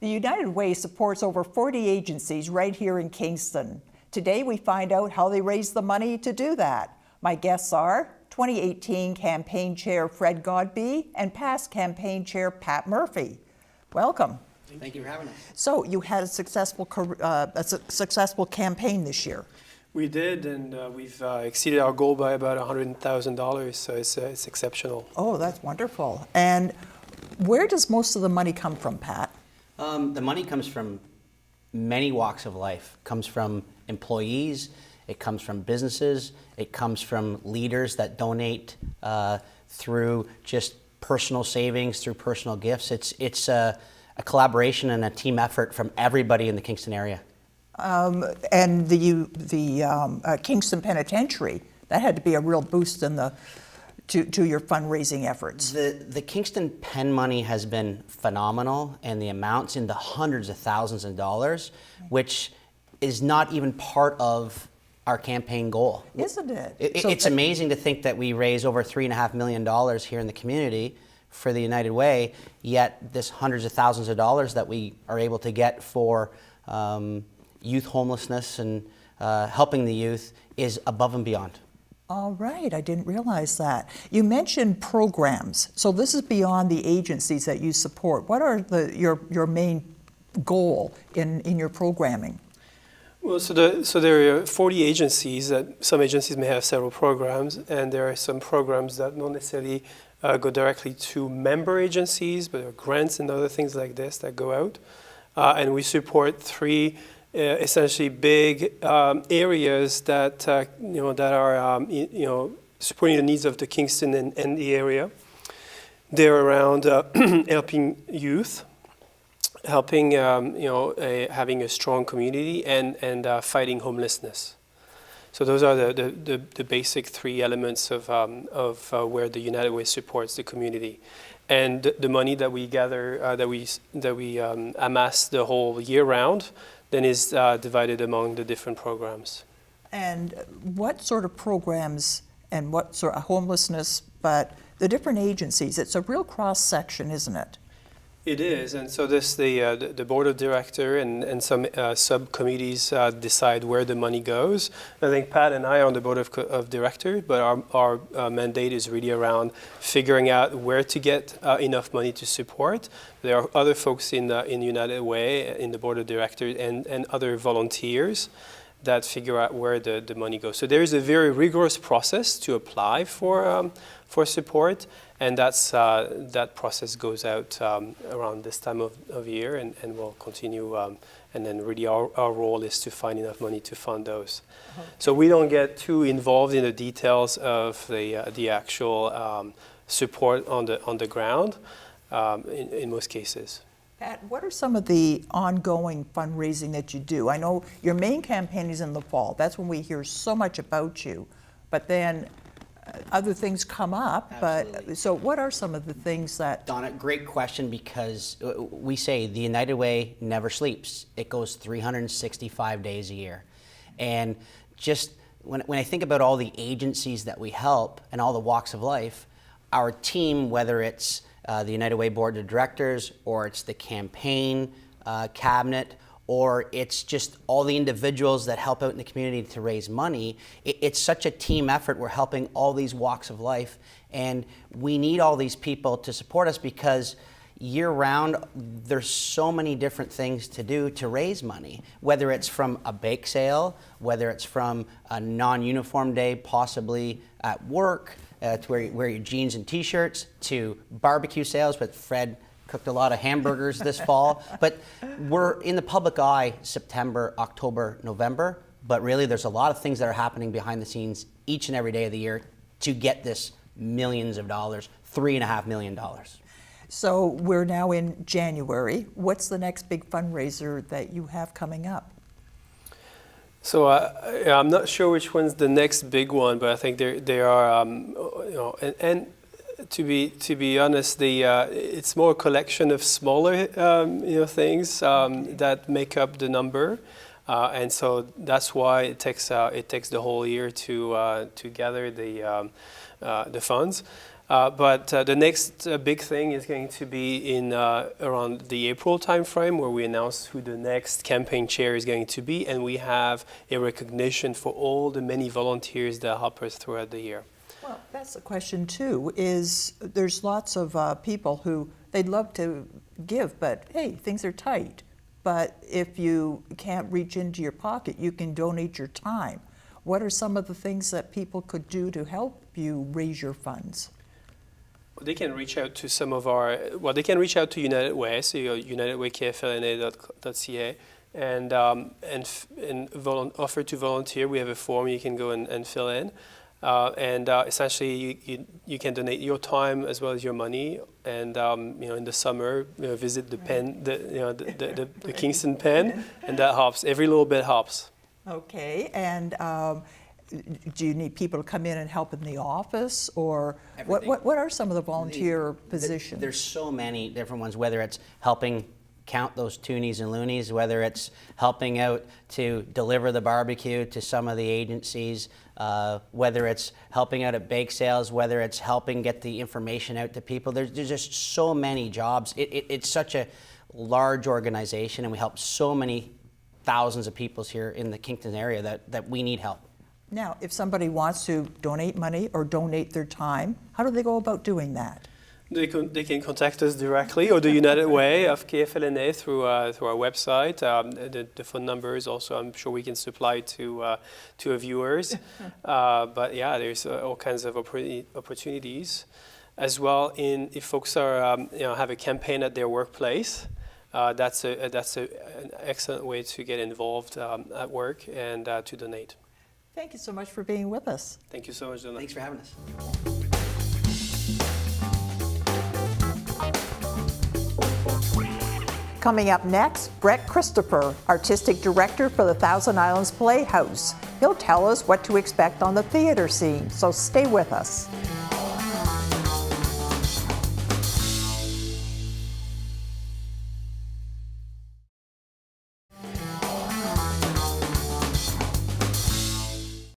The United Way supports over 40 agencies right here in Kingston. Today we find out how they raise the money to do that. My guests are 2018 Campaign Chair Fred Godbee and past Campaign Chair Pat Murphy. Welcome. Thank you for having us. So you had a successful campaign this year. We did, and we've exceeded our goal by about $100,000, so it's exceptional. Oh, that's wonderful. And where does most of the money come from, Pat? The money comes from many walks of life. It comes from employees, it comes from businesses, it comes from leaders that donate through just personal savings, through personal gifts. It's a collaboration and a team effort from everybody in the Kingston area. And the Kingston Penitentiary, that had to be a real boost in to your fundraising efforts. The Kingston Pen money has been phenomenal, and the amounts in the hundreds of thousands of dollars, which is not even part of our campaign goal. Isn't it? It's amazing to think that we raise over $3.5 million here in the community for the United Way, yet this hundreds of thousands of dollars that we are able to get for youth homelessness and helping the youth is above and beyond. All right, I didn't realize that. You mentioned programs, so this is beyond the agencies that you support. What are your main goal in your programming? Well, so there are 40 agencies. That some agencies may have several programs, and there are some programs that don't necessarily go directly to member agencies, but there are grants and other things like this that go out. And we support three essentially big areas that that are supporting the needs of the Kingston and the area. They're around helping youth, helping having a strong community, and fighting homelessness. So those are the basic three elements of where the United Way supports the community. And the money that we gather, that we amass the whole year round, then is divided among the different programs. And what sort of programs and what sort of homelessness, but the different agencies, it's a real cross-section, isn't it? It is, and so the board of director and some subcommittees decide where the money goes. I think Pat and I are on the board of directors, but our mandate is really around figuring out where to get enough money to support. There are other folks in United Way, in the board of directors, and other volunteers that figure out where the money goes. So there is a very rigorous process to apply for support, and that process goes out around this time of year, and will continue. And then really our role is to find enough money to fund those. Uh-huh. So we don't get too involved in the details of the actual support on the ground in most cases. Pat, what are some of the ongoing fundraising that you do? I know your main campaign is in the fall. That's when we hear so much about you. But then other things come up. Absolutely. But so what are some of the things that... Donna, great question, because we say the United Way never sleeps. It goes 365 days a year. And just when I think about all the agencies that we help and all the walks of life, our team, whether it's the United Way Board of Directors, or it's the campaign cabinet, or it's just all the individuals that help out in the community to raise money, it's such a team effort. We're helping all these walks of life, and we need all these people to support us because year-round, there's so many different things to do to raise money, whether it's from a bake sale, whether it's from a non-uniform day, possibly at work, to wear your jeans and t-shirts, to barbecue sales, but Fred cooked a lot of hamburgers this fall. But we're in the public eye September, October, November, but really there's a lot of things that are happening behind the scenes each and every day of the year to get this millions of dollars, $3.5 million. So we're now in January. What's the next big fundraiser that you have coming up? So I'm not sure which one's the next big one, but I think there are, and to be honest, it's more a collection of smaller, things that make up the number. And so that's why it takes the whole year to gather the funds. But the next big thing is going to be in around the April timeframe, where we announce who the next campaign chair is going to be, and we have a recognition for all the many volunteers that help us throughout the year. Well, that's the question too, is there's lots of people who they'd love to give, but hey, things are tight. But if you can't reach into your pocket, you can donate your time. What are some of the things that people could do to help you raise your funds? They can reach out to some of our, they can reach out to United Way, so you go unitedwaykflna.ca, and offer to volunteer. We have a form you can go and fill in. Essentially, you can donate your time as well as your money, and in the summer, visit the pen, the Kingston pen, and that helps. Every little bit helps. Okay, and do you need people to come in and help in the office, or what are some of the volunteer positions? There's so many different ones, whether it's helping count those toonies and loonies, whether it's helping out to deliver the barbecue to some of the agencies, whether it's helping out at bake sales, whether it's helping get the information out to people. There's just so many jobs. It's such a large organization, and we help so many thousands of people here in the Kingston area that we need help. Now, if somebody wants to donate money or donate their time, how do they go about doing that? They can contact us directly, or the United Way of KFLNA through our website. The phone numbers also, I'm sure we can supply to our viewers. But yeah, there's all kinds of opportunities as well. If folks are have a campaign at their workplace, that's an excellent way to get involved at work and to donate. Thank you so much for being with us. Thank you so much, Donna. Thanks for having us. Coming up next, Brett Christopher, Artistic Director for the Thousand Islands Playhouse. He'll tell us what to expect on the theater scene, so stay with us.